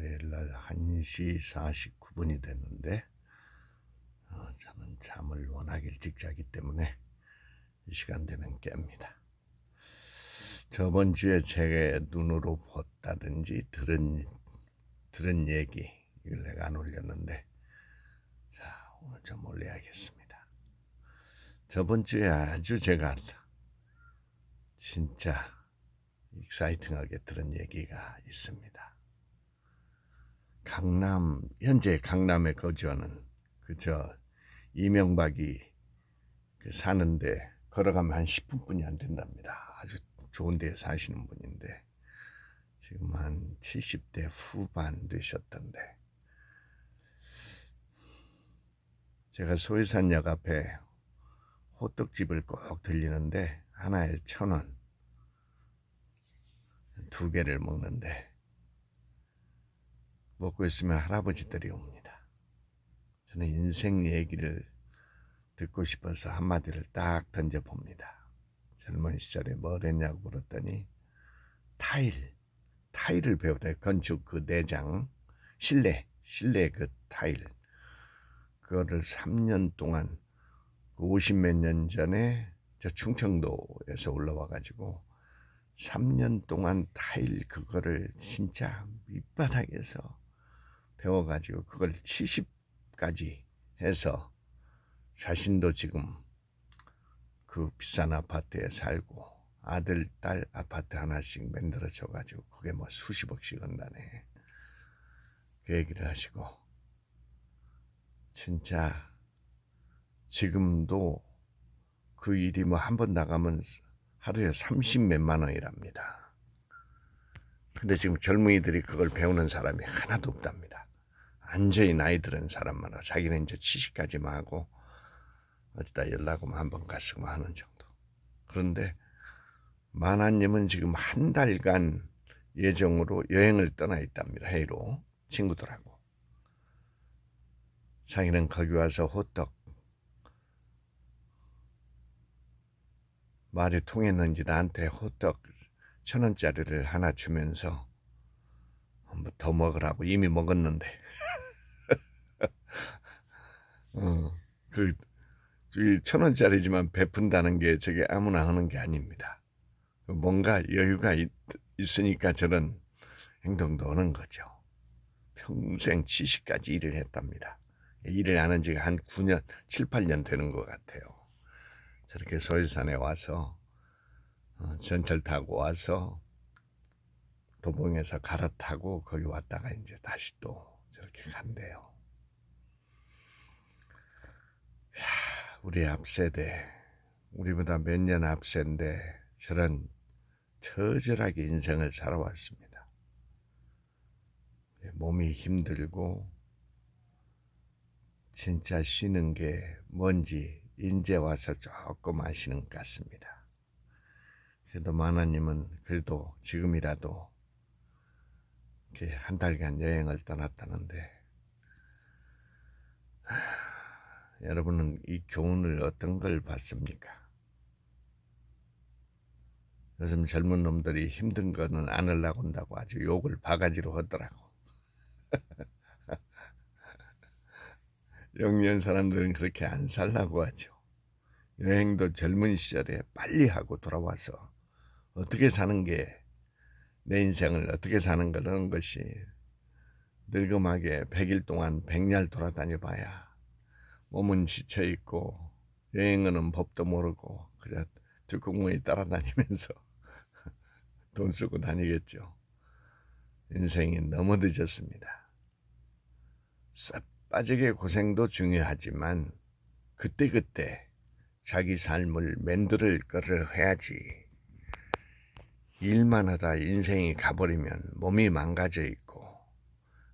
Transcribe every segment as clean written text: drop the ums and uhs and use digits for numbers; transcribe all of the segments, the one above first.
월요일날 1시 49분이 됐는데 저는 잠을 워낙 일찍 자기 때문에 이 시간 되면 깹니다. 저번 주에 제가 눈으로 봤다든지 들은 얘기 이걸 내가 안 올렸는데, 자 오늘 좀 올려야겠습니다. 저번 주에 아주 제가 진짜 익사이팅하게 들은 얘기가 있습니다. 현재 강남에 거주하는 이명박이 사는데 걸어가면 한 10분뿐이 안 된답니다. 아주 좋은 데에 사시는 분인데 지금 한 70대 후반 되셨던데, 제가 소위산역 앞에 호떡집을 꼭 들리는데 하나에 1,000원, 2개를 먹는데 먹고 있으면 할아버지들이 옵니다. 저는 인생 얘기를 듣고 싶어서 한마디를 딱 던져봅니다. 젊은 시절에 뭘 했냐고 물었더니 타일을 배우다. 건축 그 내장, 실내 그 타일, 그거를 3년 동안 50몇 년 전에 저 충청도에서 올라와가지고 3년 동안 타일 그거를 진짜 밑바닥에서 배워가지고 그걸 70까지 해서 자신도 지금 그 비싼 아파트에 살고 아들, 딸 아파트 하나씩 만들어줘가지고 그게 뭐 수십억씩 한다네. 그 얘기를 하시고, 진짜 지금도 그 일이 뭐 한 번 나가면 하루에 30몇만 원이랍니다. 근데 지금 젊은이들이 그걸 배우는 사람이 하나도 없답니다. 완전히 나이 들은 사람만 하고, 자기는 이제 70까지만 하고 어디다 연락 오면 한번 갔으면 하는 정도. 그런데 만화님은 지금 한 달간 예정으로 여행을 떠나 있답니다. 해외로 친구들하고. 자기는 거기 와서 호떡, 말이 통했는지 나한테 호떡 1,000원짜리를 하나 주면서 한번 더 먹으라고. 이미 먹었는데 그 1,000원짜리지만 베푼다는 게 저게 아무나 하는 게 아닙니다. 뭔가 여유가 있으니까 저런 행동도 하는 거죠. 평생 70까지 일을 했답니다. 일을 안 한 지가 한 9년, 7, 8년 되는 것 같아요. 저렇게 소유산에 와서 전철 타고 와서 도봉에서 갈아타고 거기 왔다가 이제 다시 또 저렇게 간대요. 우리 앞세대, 우리보다 몇 년 앞세인데 저런 처절하게 인생을 살아왔습니다. 몸이 힘들고 진짜 쉬는 게 뭔지 이제 와서 조금 아시는 것 같습니다. 그래도 만화님은 그래도 지금이라도 이렇게 한 달간 여행을 떠났다는데, 여러분은 이 교훈을 어떤 걸 받습니까? 요즘 젊은 놈들이 힘든 거는 안 하려고 한다고 아주 욕을 바가지로 하더라고. 영리한 사람들은 그렇게 안 살라고 하죠. 여행도 젊은 시절에 빨리 하고 돌아와서 어떻게 사는 게, 내 인생을 어떻게 사는 거라는 것이, 늙음하게 100일 동안 100날 돌아다녀 봐야 몸은 지쳐있고 여행하는 법도 모르고 그냥 뒷공무니 따라다니면서 돈 쓰고 다니겠죠. 인생이 너무 늦었습니다. 싹 빠지게 고생도 중요하지만 그때그때 자기 삶을 만들 거를 해야지. 일만 하다 인생이 가버리면 몸이 망가져 있고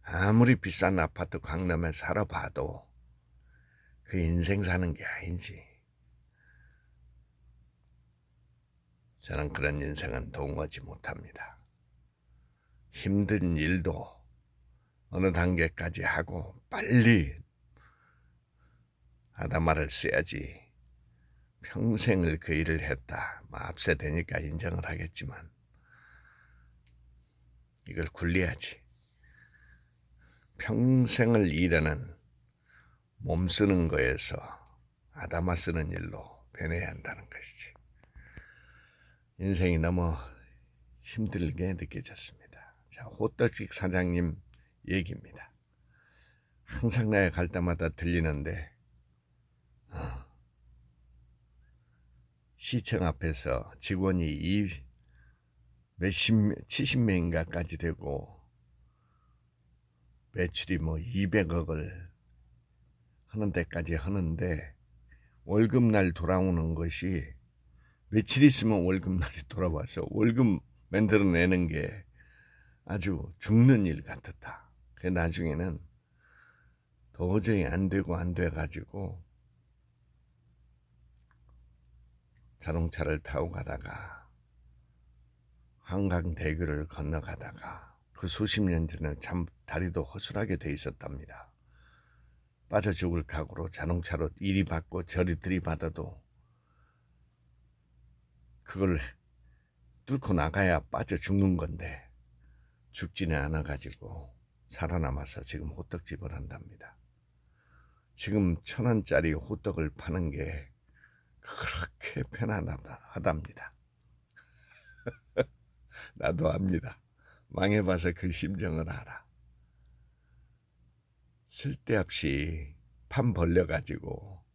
아무리 비싼 아파트 강남에 살아봐도 그 인생 사는 게 아니지. 저는 그런 인생은 동하지 못합니다. 힘든 일도 어느 단계까지 하고 빨리 하다말을 써야지. 평생을 그 일을 했다, 앞세 되니까 인정을 하겠지만 이걸 굴려야지. 평생을 일하는 몸 쓰는 거에서 아담아 쓰는 일로 변해야 한다는 것이지. 인생이 너무 힘들게 느껴졌습니다. 자, 호떡집 사장님 얘기입니다. 항상 내가 갈 때마다 들리는데 시청 앞에서 직원이 70명인가까지 되고 매출이 뭐 200억을 하는 데까지 하는데 월급날 돌아오는 것이 며칠 있으면 월급날이 돌아와서 월급 만들어내는 게 아주 죽는 일 같았다. 그 나중에는 도저히 안 되고 안 돼가지고 자동차를 타고 가다가 한강대교를 건너가다가 그 수십 년 전에 참 다리도 허술하게 돼 있었답니다. 빠져 죽을 각오로 자동차로 이리 받고 저리 들이받아도 그걸 뚫고 나가야 빠져 죽는 건데 죽지는 않아가지고 살아남아서 지금 호떡집을 한답니다. 지금 1,000원짜리 호떡을 파는 게 그렇게 편안하답니다. 나도 압니다. 망해봐서 그 심정을 알아. 쓸데없이 판 벌려가지고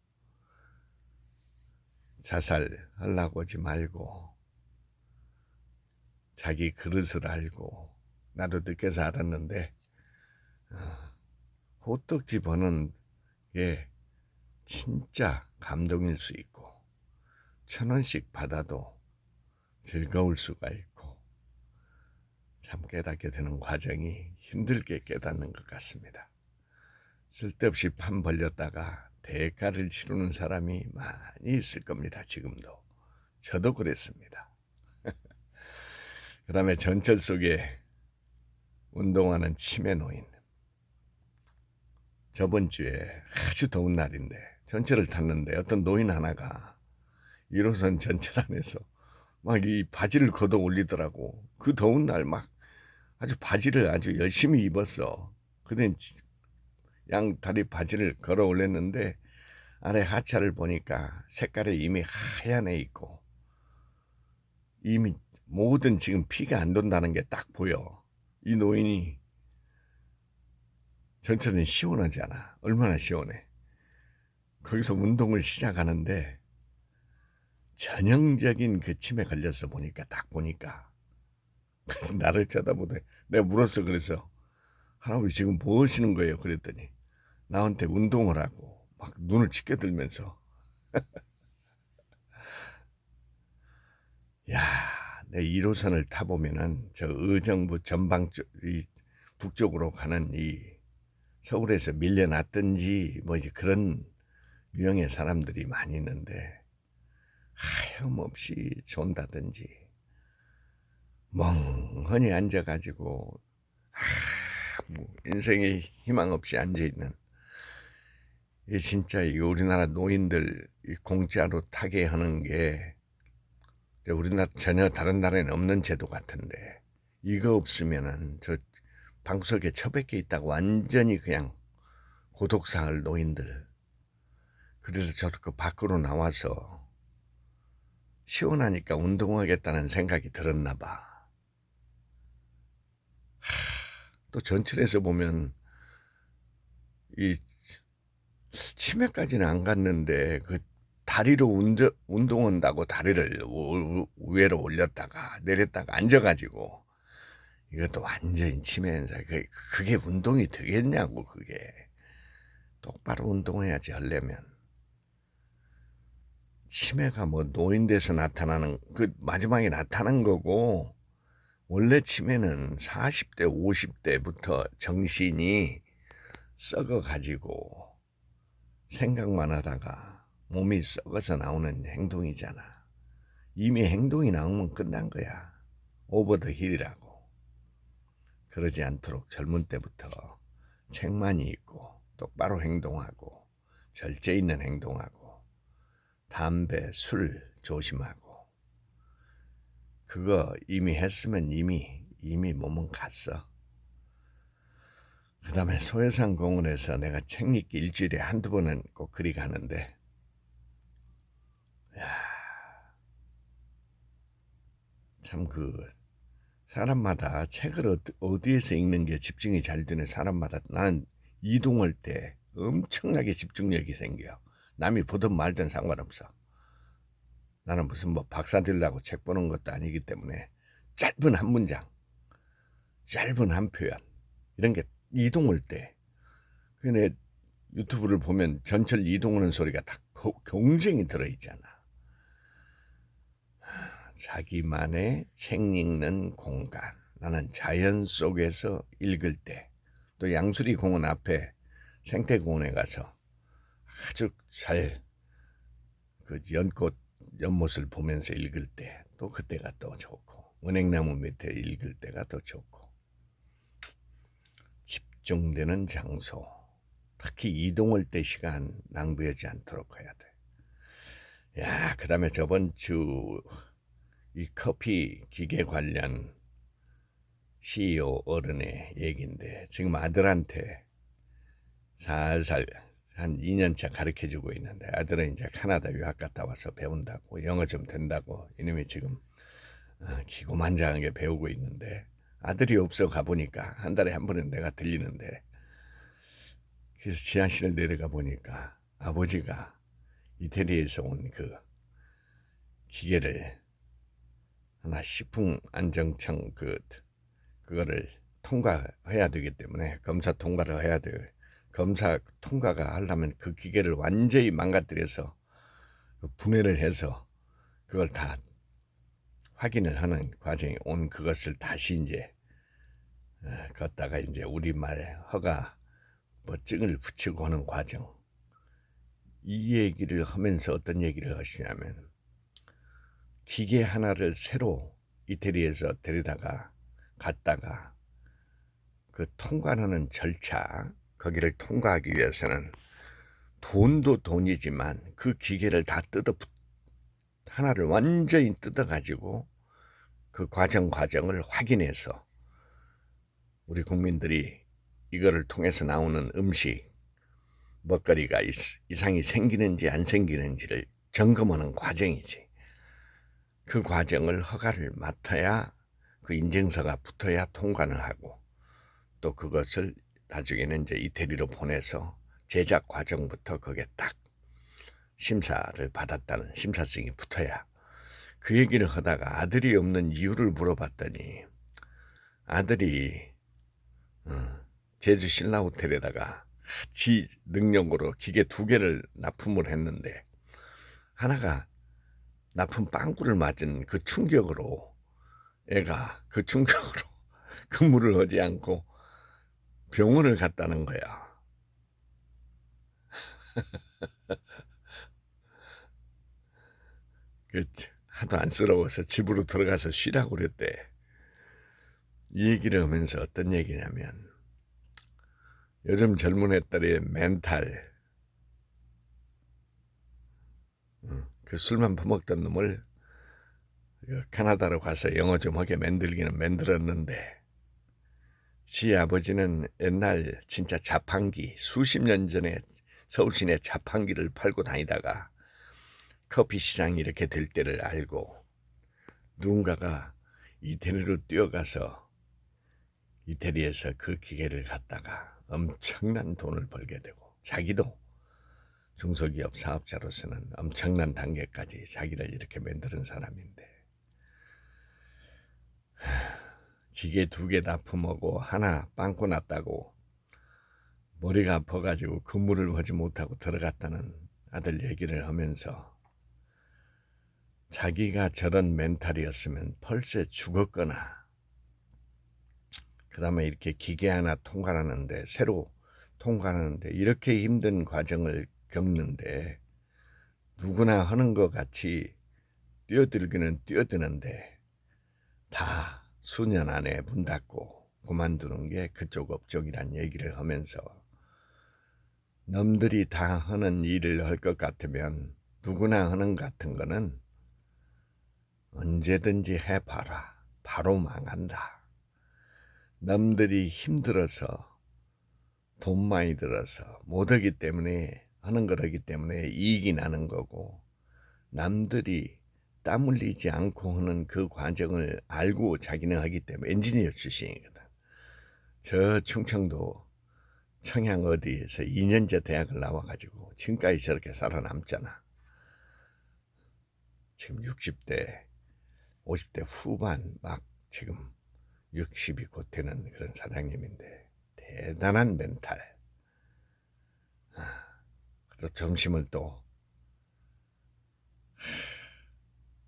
자살하려고 하지 말고 자기 그릇을 알고 나도 늦게서 알았는데 호떡집 하는 게 진짜 감동일 수 있고 1,000원씩 받아도 즐거울 수가 있고 참 깨닫게 되는 과정이 힘들게 깨닫는 것 같습니다. 쓸데없이 판 벌렸다가 대가를 치르는 사람이 많이 있을 겁니다. 지금도. 저도 그랬습니다. 그 다음에 전철 속에 운동하는 치매 노인. 저번 주에 아주 더운 날인데 전철을 탔는데 어떤 노인 하나가 1호선 전철 안에서 막 이 바지를 걷어 올리더라고. 그 더운 날 막 아주 바지를 아주 열심히 입었어. 그땐 양 다리 바지를 걸어 올렸는데 아래 하차를 보니까 색깔이 이미 하얀 애 있고 이미 모든 지금 피가 안 돈다는 게 딱 보여. 이 노인이 전철은 시원하잖아. 얼마나 시원해. 거기서 운동을 시작하는데 전형적인 그 치매 걸려서 보니까 딱 보니까 나를 쳐다보더니 내가 물었어. 그래서 할아버지 지금 뭐 하시는 거예요? 그랬더니 나한테 운동을 하고 막 눈을 치켜들면서 야, 내 1호선을 타보면은 저 의정부 전방 쪽, 이 북쪽으로 가는 이 서울에서 밀려났든지 뭐 이제 그런 유형의 사람들이 많이 있는데 하염없이 존다든지 멍하니 앉아가지고 뭐 인생에 희망 없이 앉아있는 이 진짜 이 우리나라 노인들 이 공짜로 타게 하는 게 우리나라 전혀 다른 나라에는 없는 제도 같은데 이거 없으면은 저 방석에 처박혀 있다고 완전히 그냥 고독사할 노인들. 그래서 저렇게 밖으로 나와서 시원하니까 운동하겠다는 생각이 들었나 봐. 또 전철에서 보면 이 치매까지는 안 갔는데 그 다리로 운동한다고 다리를 위로 올렸다가 내렸다가 앉아가지고 이것도 완전히 치매 현상. 그게 운동이 되겠냐고. 그게 똑바로 운동해야지 하려면. 치매가 뭐 노인 돼서 나타나는 그 마지막에 나타난 거고 원래 치매는 40대 50대부터 정신이 썩어가지고 생각만 하다가 몸이 썩어서 나오는 행동이잖아. 이미 행동이 나오면 끝난 거야. 오버 더 힐이라고. 그러지 않도록 젊은 때부터 책 많이 읽고 똑바로 행동하고 절제 있는 행동하고 담배, 술 조심하고 그거 이미 했으면 이미 몸은 갔어. 그 그다음에 소해산 공원에서 내가 책 읽기 일주일에 한두 번은 꼭 그리 가는데, 참 사람마다 책을 어디에서 읽는 게 집중이 잘 되는 사람마다, 나는 이동할 때 엄청나게 집중력이 생겨요. 남이 보든 말든 상관없어. 나는 무슨 뭐 박사 되려고 책 보는 것도 아니기 때문에 짧은 한 문장, 짧은 한 표현, 이런 게 이동할 때, 내 유튜브를 보면 전철 이동하는 소리가 다 경쟁이 들어있잖아. 자기만의 책 읽는 공간. 나는 자연 속에서 읽을 때, 또 양수리 공원 앞에 생태공원에 가서 아주 잘 연못을 보면서 읽을 때, 또 그때가 또 좋고, 은행나무 밑에 읽을 때가 더 좋고. 집중되는 장소, 특히 이동할 때 시간 낭비하지 않도록 해야 돼. 그 다음에 저번 주 이 커피 기계 관련 CEO 어른의 얘기인데, 지금 아들한테 살살 한 2년차 가르쳐주고 있는데, 아들은 이제 캐나다 유학 갔다 와서 배운다고, 영어 좀 된다고 이놈이 지금 기고만장하게 배우고 있는데, 아들이 없어 가보니까 한 달에 한 번은 내가 들리는데, 그래서 지하실을 내려가 보니까 아버지가 이태리에서 온 기계를 하나 식품 안정청 그거를 통과해야 되기 때문에, 검사 통과를 해야 돼요. 검사 통과가 하려면 그 기계를 완전히 망가뜨려서 분해를 해서 그걸 다 확인을 하는 과정이 온, 그것을 다시 이제 걷다가 이제 우리말 허가 뭐 증을 붙이고 하는 과정. 이 얘기를 하면서 어떤 얘기를 하시냐면, 기계 하나를 새로 이태리에서 데려다가 갔다가 그 통과하는 절차, 거기를 통과하기 위해서는 돈도 돈이지만 그 기계를 다 하나를 완전히 뜯어가지고 그 과정을 확인해서 우리 국민들이 이거를 통해서 나오는 음식, 먹거리가 이상이 생기는지 안 생기는지를 점검하는 과정이지. 그 과정을 허가를 맡아야, 그 인증서가 붙어야 통과를 하고, 또 그것을 나중에는 이제 이태리로 보내서 제작 과정부터 그게 딱 심사를 받았다는 심사증이 붙어야. 그 얘기를 하다가 아들이 없는 이유를 물어봤더니, 아들이 제주 신라호텔에다가 지 능력으로 기계 2개를 납품을 했는데, 하나가 납품 빵꾸를 맞은 그 충격으로 애가 근무를 하지 않고 병원을 갔다는 거야. 하도 안쓰러워서 집으로 들어가서 쉬라고 그랬대. 이 얘기를 하면서 어떤 얘기냐면, 요즘 젊은 애들의 멘탈, 그 술만 퍼먹던 놈을 캐나다로 가서 영어 좀 하게 만들기는 만들었는데, 지 아버지는 옛날 진짜 자판기, 수십 년 전에 서울 시내 자판기를 팔고 다니다가 커피 시장이 이렇게 될 때를 알고, 누군가가 이태리로 뛰어가서 이태리에서 그 기계를 갖다가 엄청난 돈을 벌게 되고, 자기도 중소기업 사업자로서는 엄청난 단계까지 자기를 이렇게 만드는 사람인데, 기계 2개 납품하고 하나 빵꾸 났다고 머리가 아파가지고 근무를 하지 못하고 들어갔다는 아들 얘기를 하면서, 자기가 저런 멘탈이었으면 벌써 죽었거나, 그 다음에 이렇게 기계 하나 통과하는데, 새로 통과하는데 이렇게 힘든 과정을 겪는데, 누구나 하는 것 같이 뛰어들기는 뛰어드는데 다 수년 안에 문 닫고 그만두는 게 그쪽 업종이란 얘기를 하면서, 남들이 다 하는 일을 할 것 같으면 누구나 하는 것 같은 거는 언제든지 해봐라. 바로 망한다. 남들이 힘들어서 돈 많이 들어서 못하기 때문에 하는 거라기 때문에 이익이 나는 거고, 남들이 땀 흘리지 않고 하는 그 과정을 알고 자기는 하기 때문에 엔지니어 출신이거든. 저 충청도 청양 어디에서 2년제 대학을 나와가지고 지금까지 저렇게 살아남잖아. 지금 60대 50대 후반 막 지금 60이 곧 되는 그런 사장님인데 대단한 멘탈. 그래서 점심을 또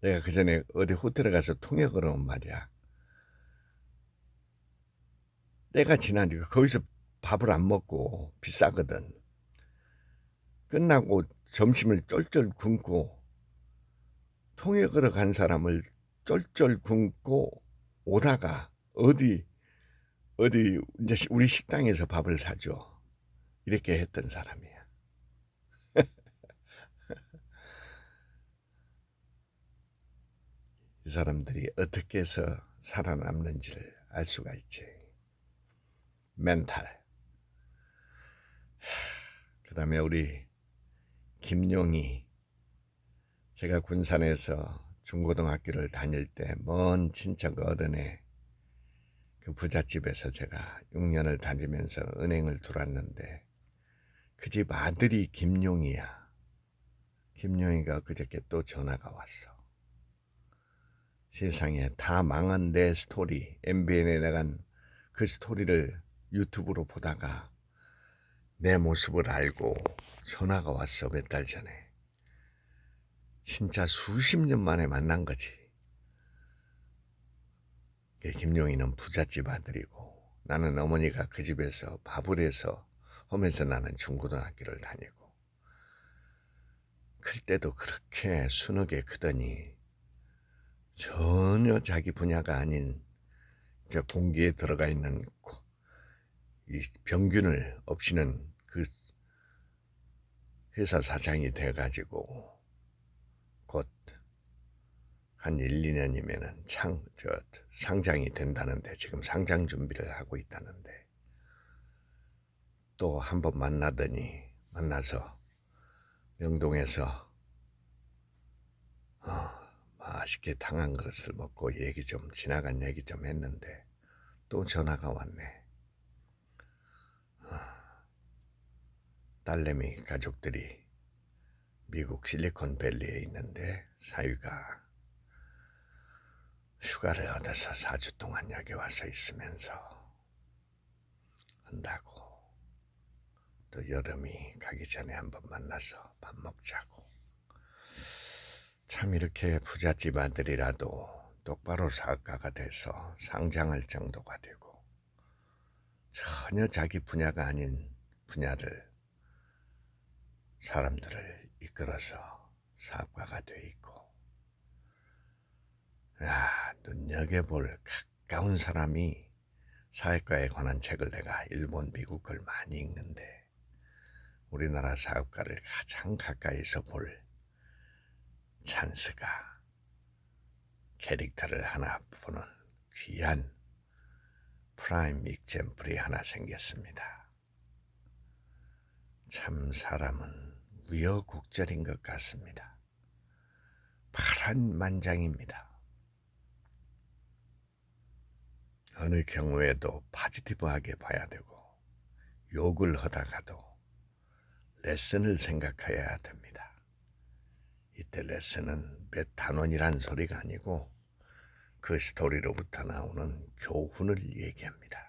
내가 그 전에 어디 호텔에 가서 통역을 온 말이야. 때가 지나니까 거기서 밥을 안 먹고 비싸거든. 끝나고 점심을 쫄쫄 굶고 통역으로 간 사람을 쫄쫄 굶고 오다가 어디 이제 우리 식당에서 밥을 사줘. 이렇게 했던 사람이야. 이 사람들이 어떻게 해서 살아남는지를 알 수가 있지. 멘탈. 그 다음에 우리 김용희. 제가 군산에서 중고등학교를 다닐 때 먼 친척 어른의 그 부잣집에서 제가 6년을 다니면서 은행을 들어왔는데 그 집 아들이 김용희야. 김용희가 그저께 또 전화가 왔어. 세상에 다 망한 내 스토리, MBN에 나간 그 스토리를 유튜브로 보다가 내 모습을 알고 전화가 왔어. 몇 달 전에. 진짜 수십 년 만에 만난 거지. 김용희는 부잣집 아들이고 나는 어머니가 그 집에서 밥을 해서 하면서 나는 중고등학교를 다니고 클 때도 그렇게 순하게 크더니 전혀 자기 분야가 아닌 공기에 들어가 있는 이 병균을 없이는 그 회사 사장이 돼가지고 곧 한 1, 2년이면은 상장이 된다는데 지금 상장 준비를 하고 있다는데 또 한 번 만나서 명동에서 맛있게 탕 한 그릇을 먹고 지나간 얘기 좀 했는데 또 전화가 왔네. 딸내미 가족들이 미국 실리콘밸리에 있는데 사위가 휴가를 얻어서 4주 동안 여기 와서 있으면서 한다고. 또 여름이 가기 전에 한번 만나서 밥 먹자고. 참 이렇게 부잣집 아들이라도 똑바로 사업가가 돼서 상장할 정도가 되고 전혀 자기 분야가 아닌 분야를 사람들을 이끌어서 사업가가 돼 있고 눈여겨볼 가까운 사람이 사회과에 관한 책을 내가 일본, 미국 걸 많이 읽는데 우리나라 사업가를 가장 가까이서 볼 찬스가 캐릭터를 하나 보는 귀한 프라임 익젬플이 하나 생겼습니다. 참 사람은 우여곡절인 것 같습니다. 파란만장입니다. 어느 경우에도 포지티브하게 봐야 되고 욕을 하다가도 레슨을 생각해야 됩니다. 이때 레슨은 몇 단원이란 소리가 아니고 그 스토리로부터 나오는 교훈을 얘기합니다.